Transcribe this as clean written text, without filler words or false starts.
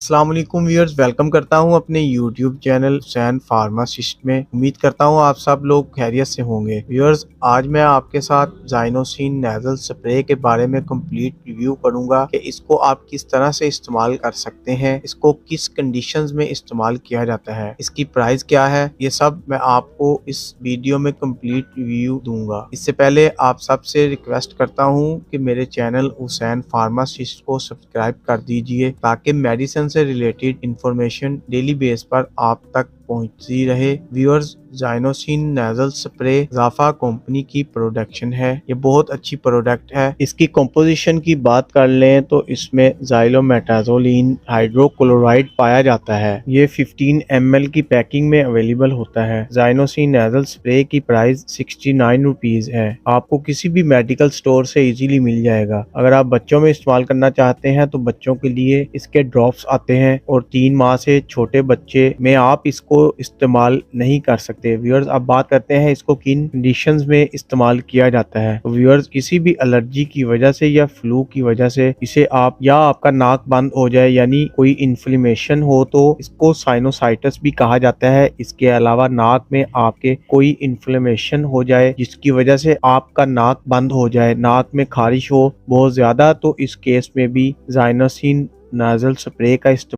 अस्सलाम वालेकुम viewers, welcome करता हूं अपने यूट्यूब चैनल हुसैन फार्मासिस्ट में। उम्मीद करता हूं आप सब लोग खैरियत से होंगे। व्यूअर्स, आज मैं आपके साथ ज़ाइनोसिन नेज़ल स्प्रे के बारे में कंप्लीट रिव्यू करूंगा कि इसको आप किस तरह से इस्तेमाल कर सकते हैं, इसको किस कंडीशंस में इस्तेमाल किया जाता है, इसकी प्राइस क्या है, ये सब मैं आपको इस वीडियो में कंप्लीट रिव्यू दूंगा। इससे पहले आप सबसे रिक्वेस्ट करता हूँ कि मेरे चैनल हुसैन फार्मासिस्ट को सब्सक्राइब कर दीजिए ताकि मेडिसिन से रिलेटेड इंफॉर्मेशन डेली बेस पर आप तक पहुंचती रहे। व्यूअर्स, ज़ाइनोसिन नेज़ल स्प्रे ज़ाफा कंपनी की प्रोडक्शन है। ये बहुत अच्छी प्रोडक्ट है। इसकी कंपोजिशन की बात कर लें तो इसमें ज़ाइलोमेटाज़ोलिन हाइड्रोक्लोराइड पाया जाता है। ये 15 ml की पैकिंग में अवेलेबल होता है। ज़ाइनोसिन नेज़ल स्प्रे की प्राइस 69 रुपीज़ है। आपको किसी भी मेडिकल स्टोर से इजीली मिल जाएगा। अगर आप बच्चों में इस्तेमाल करना चाहते हैं तो बच्चों के लिए इसके ड्रॉप्स आते हैं और 3 माह से छोटे बच्चे में आप इसको इस्तेमाल नहीं कर सकते। व्यूअर्स, अब बात करते हैं इसको किन कंडीशंस में इस्तेमाल किया जाता है। तो व्यूअर्स, किसी भी एलर्जी की वजह से या फ्लू की वजह से इसे आप या आपका नाक बंद हो जाए यानी कोई इन्फ्लेमेशन हो तो इसको साइनोसाइटिस भी कहा जाता है। इसके अलावा नाक में आपके कोई इन्फ्लेमेशन हो जाए जिसकी वजह से आपका नाक बंद हो जाए, नाक में खारिश हो बहुत ज्यादा, तो इस केस में भी ज़ाइनोसिन नेज़ल स्प्रे का इस्तेमाल